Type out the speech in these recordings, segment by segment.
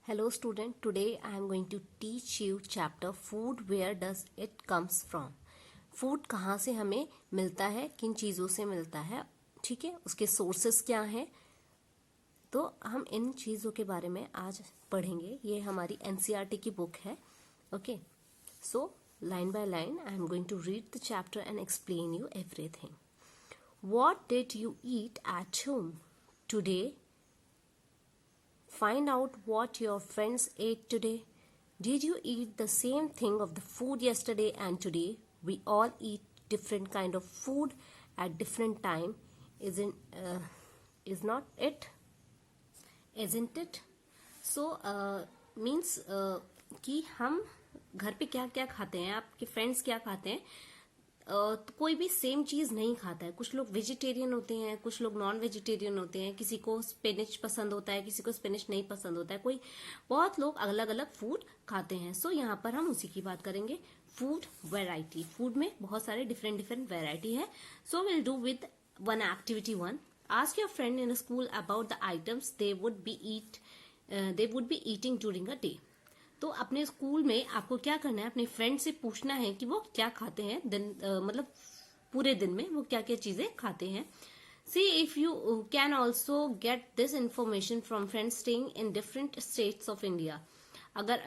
Hello student, today I am going to teach you chapter food, where does it comes from. Food कहाँ से हमें मिलता है, किन चीज़ों से मिलता है, ठीक है, उसके सोर्सेस क्या हैं, तो हम इन चीज़ों के बारे में आज पढ़ेंगे. ये हमारी एनसीईआरटी की बुक है. Okay, so line by line I am going to read the chapter and explain you everything. What did you eat at home today? Find out what your friends ate today. Did you eat the same thing of the food yesterday and today? We all eat different kind of food at different time. Is not it? Isn't it? So means कि हम घर पे क्या क्या खाते हैं, आपके friends क्या खाते हैं. तो कोई भी सेम चीज नहीं खाता है. कुछ लोग वेजिटेरियन होते हैं, कुछ लोग नॉन वेजिटेरियन होते हैं, किसी को स्पिनच पसंद होता है, किसी को स्पिनच नहीं पसंद होता है, कोई बहुत लोग अलग अलग फूड खाते हैं. सो यहाँ पर हम उसी की बात करेंगे, फूड वैरायटी. फूड में बहुत सारे डिफरेंट डिफरेंट वैरायटी है. So will do with one activity 1. Ask your friend in school about the items they would be eating during a day. तो अपने स्कूल में आपको क्या करना है, अपने फ्रेंड से पूछना है कि वो क्या खाते हैं दिन, मतलब पूरे दिन में वो क्या क्या चीजें खाते हैं. See if you can also get this information from friends staying in different states of India. अगर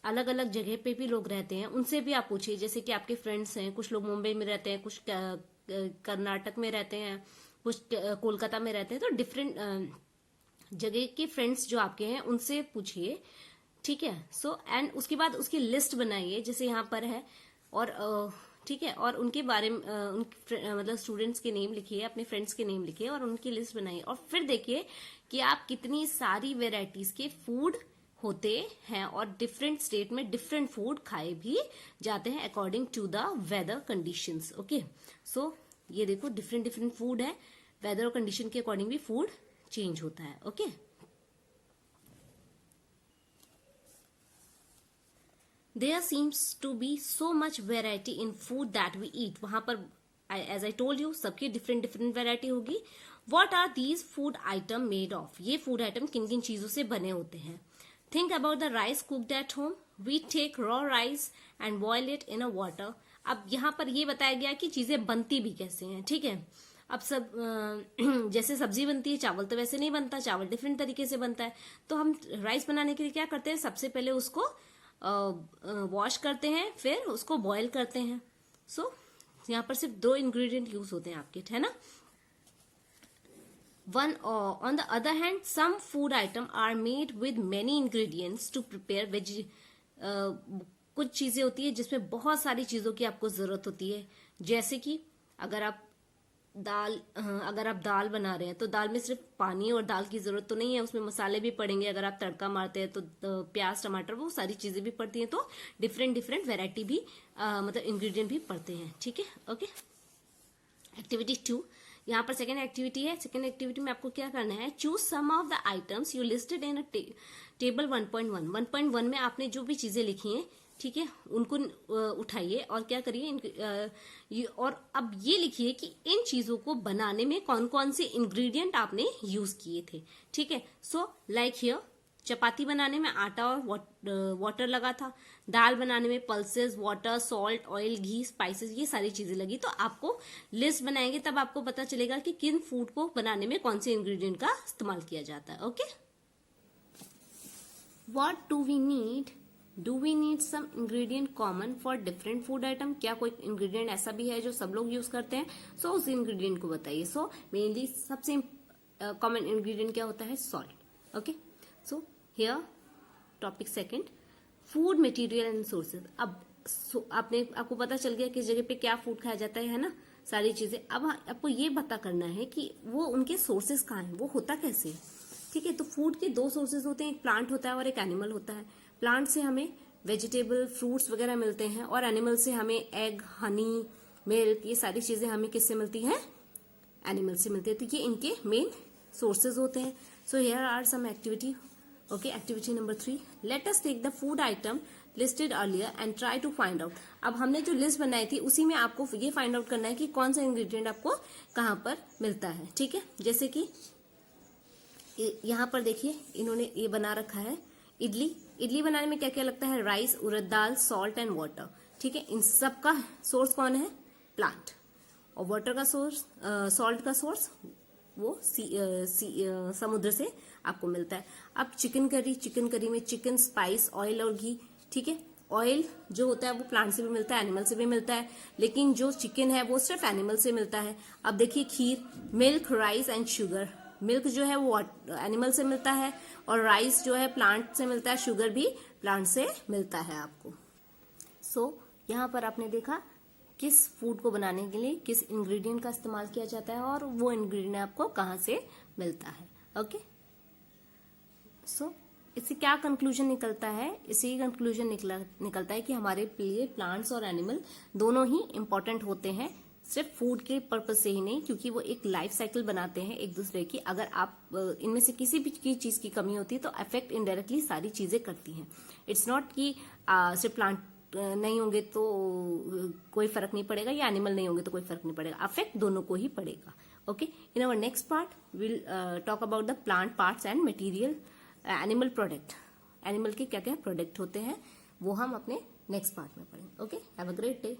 अलग अलग जगह पे भी लोग रहते हैं, उनसे भी आप पूछिए. जैसे कि आपके फ्रेंड्स हैं, कुछ लोग मुंबई में रहते हैं, कुछ कर्नाटक में रहते हैं, कुछ कोलकाता में रहते हैं. तो डिफरेंट जगह के फ्रेंड्स जो आपके हैं उनसे पूछिए, ठीक है. सो एंड उसके बाद उसकी लिस्ट बनाइए जैसे यहाँ पर है, और ठीक है, और उनके बारे में मतलब स्टूडेंट्स के नेम लिखिए, अपने फ्रेंड्स के नेम लिखिए और उनकी लिस्ट बनाइए. और फिर देखिए कि आप कितनी सारी वेराइटीज के फूड होते हैं और डिफरेंट स्टेट में डिफरेंट फूड खाए भी जाते हैं according to the weather conditions. Okay, so ये देखो डिफरेंट डिफरेंट फूड है, वेदर और कंडीशन के अकॉर्डिंग भी फूड चेंज होता है. Okay, There seems to be so much variety in food that we eat. वहां पर as I told you सबकी different different variety होगी. What are these food item made of? ये food item किन किन चीजों से बने होते हैं. Think about the rice cooked at home. We take raw rice and boil it in a water. अब यहाँ पर ये बताया गया कि चीजें बनती भी कैसे हैं, ठीक है. अब सब जैसे सब्जी बनती है, चावल तो वैसे नहीं बनता, चावल डिफरेंट तरीके से बनता है. तो हम राइस बनाने के लिए क्या करते हैं, सबसे पहले उसको वॉश करते हैं, फिर उसको बॉईल करते हैं. सो यहाँ पर सिर्फ 2 इंग्रेडिएंट यूज होते हैं आपके, है ना. One on the other hand some food item are made with many ingredients to prepare veg. कुछ चीजें होती है जिसमें बहुत सारी चीजों की आपको जरूरत होती है. जैसे कि अगर आप दाल बना रहे हैं तो दाल में सिर्फ पानी और दाल की जरूरत तो नहीं है, उसमें मसाले भी पड़ेंगे. अगर आप तड़का मारते हैं तो प्याज टमाटर वो सारी चीजें भी पड़ती हैं. तो डिफरेंट डिफरेंट वेराइटी भी मतलब इंग्रेडिएंट भी पड़ते हैं, ठीक है. Okay, activity 2. यहाँ पर सेकेंड एक्टिविटी है. सेकेंड एक्टिविटी में आपको क्या करना है, choose some of the items you listed in table 1.1. 1.1 में आपने जो भी चीजें लिखी हैं, ठीक है, उनको उठाइए और क्या करिए, और अब ये लिखिए कि इन चीजों को बनाने में कौन कौन से इंग्रेडिएंट आपने यूज किए थे, ठीक है. सो लाइक हियर, चपाती बनाने में आटा और वाटर लगा था. दाल बनाने में पल्सेस, वाटर, सॉल्ट, ऑयल, घी, स्पाइसेस, ये सारी चीजें लगी. तो आपको लिस्ट बनाएंगे तब आपको पता चलेगा कि किन फूड को बनाने में कौन से इंग्रेडिएंट का इस्तेमाल किया जाता है. Okay, what do we need? Do we need some ingredient common for different food item. क्या कोई इंग्रेडिएंट ऐसा भी है जो सब लोग यूज करते हैं? सो उस इंग्रेडिएंट को बताइए. सो मेनली सबसे कॉमन इंग्रेडिएंट क्या होता है, salt. Okay, so here topic second, food material and sources. अब आपको पता चल गया किस जगह पे क्या फूड खाया जाता है ना, सारी चीजें. अब आपको ये पता करना है कि वो उनके सोर्सेज कहाँ हैं, वो होता कैसे है, ठीक है. तो फूड के 2 सोर्सेज होते हैं, एक प्लांट होता है और एक एनिमल होता है. प्लांट से हमें वेजिटेबल, फ्रूट्स वगैरह मिलते हैं, और एनिमल से हमें एग, हनी, मिल्क, ये सारी चीजें हमें किससे मिलती हैं, एनिमल से मिलती है. तो ये इनके मेन सोर्सेज होते हैं. So here are some activity. Okay, activity number 3, let us take the food item listed earlier and try to find out. अब हमने जो लिस्ट बनाई थी उसी में आपको ये फाइंड आउट करना है कि कौन सा इंग्रेडिएंट आपको कहाँ पर मिलता है, ठीक है. जैसे कि यहाँ पर देखिए इन्होंने ये बना रखा है, इडली बनाने में क्या क्या लगता है? Rice, urad dal, salt and water. ठीक है, इन सब का सोर्स कौन है? प्लांट। और वाटर का सोर्स, सॉल्ट का सोर्स वो समुद्र से आपको मिलता है। अब चिकन करी में चिकन, स्पाइस, ऑयल और घी। ठीक है, ऑयल जो होता है वो प्लांट से भी मिलता है, एनिमल से भी मिलता है, लेकिन जो चिकन है वो सिर्फ एनिमल से मिलता है। अब देखिए kheer, milk, rice and sugar. Milk जो है वो एनिमल से मिलता है और राइस जो है प्लांट से मिलता है, शुगर भी प्लांट से मिलता है आपको। सो यहाँ पर आपने देखा किस फूड को बनाने के लिए किस इंग्रेडिएंट का इस्तेमाल किया जाता है और वो इंग्रेडिएंट आपको कहाँ से मिलता है। ओके, सो इससे क्या कंक्लूजन निकलता है? इसी कंक्लूजन निकलता है कि हमारे लिए प्लांट्स और एनिमल दोनों ही इंपॉर्टेंट होते हैं, सिर्फ फूड के पर्पज से ही नहीं, क्योंकि वो एक लाइफ साइकिल बनाते हैं एक दूसरे की। अगर आप इनमें से किसी भी चीज की कमी होती है तो अफेक्ट इनडायरेक्टली सारी चीजें करती हैं। इट्स नॉट कि सिर्फ प्लांट नहीं होंगे तो कोई फर्क नहीं पड़ेगा या एनिमल नहीं होंगे तो कोई फर्क नहीं पड़ेगा, अफेक्ट दोनों को ही पड़ेगा। Okay, in our next part will talk about the plant parts and material animal product. Animal के क्या क्या प्रोडक्ट होते हैं वो हम अपने नेक्स्ट पार्ट में पढ़ेंगे। Okay, have a great day.